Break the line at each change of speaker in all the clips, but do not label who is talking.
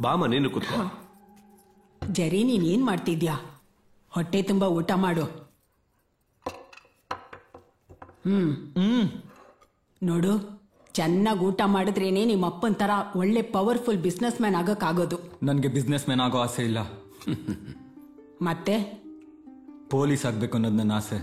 ಬಾಮ ನೀನು ಕೂತ್ಕೋ.
ಜರಿ ನೀನ್ ಮಾಡ್ತಿದ್ಯಾ? ಹೊಟ್ಟೆ ತುಂಬಾ ಊಟ ಮಾಡು. ನೋಡು, ಚೆನ್ನಾಗಿ ಊಟ ಮಾಡಿದ್ರೇನೆ ನಿಮ್ಮ ಅಪ್ಪನ ತರ ಒಳ್ಳೆ ಪವರ್ಫುಲ್ ಬಿಸ್ನೆಸ್ ಮ್ಯಾನ್ ಆಗಕ್ಕಾಗೋದು.
ನನಗೆ ಬಿಸ್ನೆಸ್ ಮ್ಯಾನ್ ಆಗೋ ಆಸೆ ಇಲ್ಲ.
ಮತ್ತೆ
ಪೊಲೀಸ್ ಆಗ್ಬೇಕು ಅನ್ನೋದು ನನ್ನ ಆಸೆ.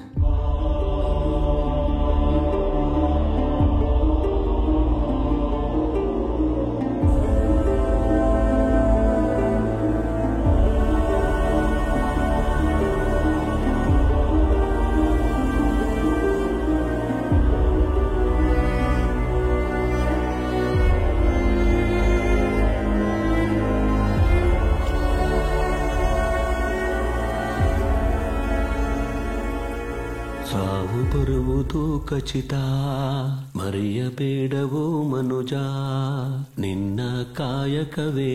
ಸಾವು ಬರುವುದು ಖಚಿತ, ಮರೆಯಬೇಡವೋ ಮನುಜ, ನಿನ್ನ ಕಾಯಕವೇ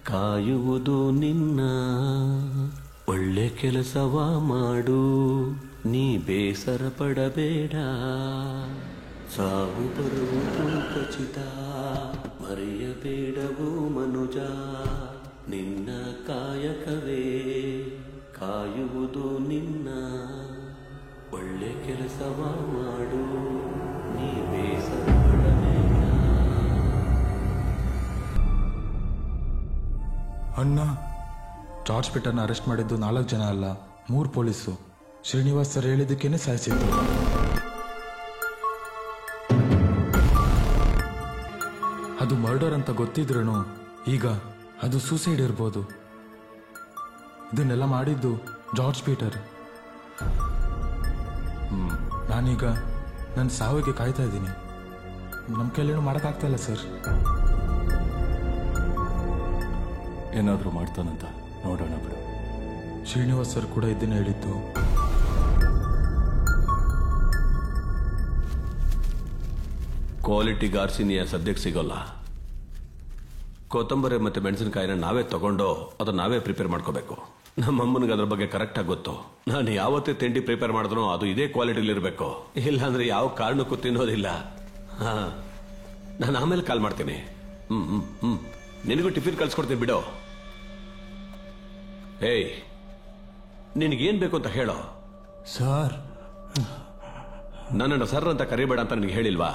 ಕಾಯುವುದು ನಿನ್ನ. ಒಳ್ಳೆ ಕೆಲಸವ ಮಾಡು, ನೀ ಬೇಸರ ಪಡಬೇಡ. ಸಾವು ಬರುವುದು ಖಚಿತ, ಮರೆಯಬೇಡವೋ ಮನುಜ, ನಿನ್ನ ಕಾಯಕವೇ ಕಾಯುವುದು ನಿನ್ನ. ಒಳ್ಳೆ ಕೆಲಸವ ಮಾಡು, ನೀ ಬೇಸರ ಪಡಬೇಡ.
ಅಣ್ಣ, ಜಾರ್ಜ್ ಪೀಟರ್ನ ಅರೆಸ್ಟ್ ಮಾಡಿದ್ದು 4 ಜನ ಅಲ್ಲ, 3 ಪೊಲೀಸು. ಶ್ರೀನಿವಾಸ್ ಸರ್ ಹೇಳಿದ್ದಕ್ಕೇನೆ ಸಾಯಿಸಿದ್ದು. ಅದು ಮರ್ಡರ್ ಅಂತ ಗೊತ್ತಿದ್ರೂ ಈಗ ಅದು ಸೂಸೈಡ್ ಇರ್ಬೋದು. ಇದನ್ನೆಲ್ಲ ಮಾಡಿದ್ದು ಜಾರ್ಜ್ ಪೀಟರ್. ನಾನೀಗ ನನ್ನ ಸಾವಿಗೆ ಕಾಯ್ತಾ ಇದ್ದೀನಿ. ನಮ್ಮ ಕೈಲೇನು ಮಾಡೋಕ್ಕಾಗ್ತಾ ಇಲ್ಲ ಸರ್.
ಏನಾದರೂ ಮಾಡ್ತಾನಂತ ನೋಡೋಣ ಬಿಡು.
ಶ್ರೀನಿವಾಸ್ ಸರ್ ಕೂಡ ಇದನ್ನ ಹೇಳಿದ್ದು.
ಕ್ವಾಲಿಟಿ ಗಾರ್ಸಿನಿಯ ಸದ್ಯಕ್ಕೆ ಸಿಗೋಲ್ಲ. ಕೊತ್ತಂಬರಿ ಮತ್ತು ಮೆಣಸಿನಕಾಯಿನ ನಾವೇ ತಗೊಂಡು ಅದನ್ನ ನಾವೇ ಪ್ರಿಪೇರ್ ಮಾಡ್ಕೋಬೇಕು. ನಮ್ಮ ಅಮ್ಮನಿಗೆ ಅದ್ರ ಬಗ್ಗೆ ಕರೆಕ್ಟಾಗಿ ಗೊತ್ತು. ನಾನು ಯಾವತ್ತೇ ತಿಂಡಿ ಪ್ರಿಪೇರ್ ಮಾಡಿದ್ನೋ ಅದು ಇದೇ ಕ್ವಾಲಿಟಿಲಿ ಇರಬೇಕು, ಇಲ್ಲಾಂದ್ರೆ ಯಾವ ಕಾರಣಕ್ಕೂ ತಿನ್ನೋದಿಲ್ಲ. ಹಾ, ನಾನು ಆಮೇಲೆ ಕಾಲ್ ಮಾಡ್ತೀನಿ. ನಿನಗೂ ಟಿಫಿನ್ ಕಳ್ಸ್ಕೊಡ್ತೀನಿ ಬಿಡೋ. ಏಯ್, ನಿನಗೇನ್ ಬೇಕು ಅಂತ ಹೇಳೋ.
ಸರ್,
ನನ್ನನ್ನು ಸರ್ ಅಂತ ಕರಿಬೇಡ ಅಂತ ನನಗೆ ಹೇಳಿಲ್ವಾ?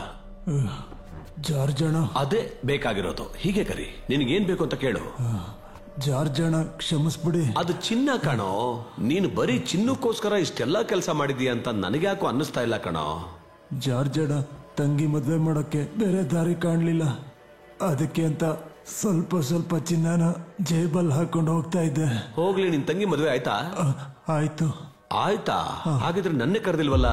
ಜಾರ್ಜಣ,
ಅದೇ ಬೇಕಾಗಿರೋದು. ಹೀಗೆ ಕರಿ. ನಿನಗೇನ್ ಬೇಕು ಅಂತ ಕೇಳು.
ಜಾರ್ಜಣ, ಕ್ಷಮಿಸ್ಬಿಡಿ.
ಅದು ಚಿನ್ನ ಕಣೋ. ನೀನು ಬರೀ ಚಿನ್ನಕ್ಕೋಸ್ಕರ ಇಷ್ಟೆಲ್ಲ ಕೆಲಸ ಮಾಡಿದೀಯ ಅಂತ ನನಗ್ಯಾಕೋ ಅನ್ನಿಸ್ತಾ ಇಲ್ಲ ಕಣೋ.
ಜಾರ್ಜಣ ತಂಗಿ ಮದ್ವೆ ಮಾಡೋಕ್ಕೆ ಬೇರೆ ದಾರಿ ಕಾಣಲಿಲ್ಲ. ಅದಕ್ಕೆ ಅಂತ ಸ್ವಲ್ಪ ಸ್ವಲ್ಪ ಚಿನ್ನನ ಜೇಬಲ್ ಹಾಕೊಂಡು ಹೋಗ್ತಾ ಇದ್ದೆ.
ಹೋಗ್ಲಿ, ನಿನ್ ತಂಗಿ ಮದುವೆ ಆಯ್ತಾ?
ಆಯ್ತು.
ಆಯ್ತಾ? ಹಾಗಿದ್ರೆ ನನ್ನೇ ಕರೆದಿಲ್ವಲ್ಲ?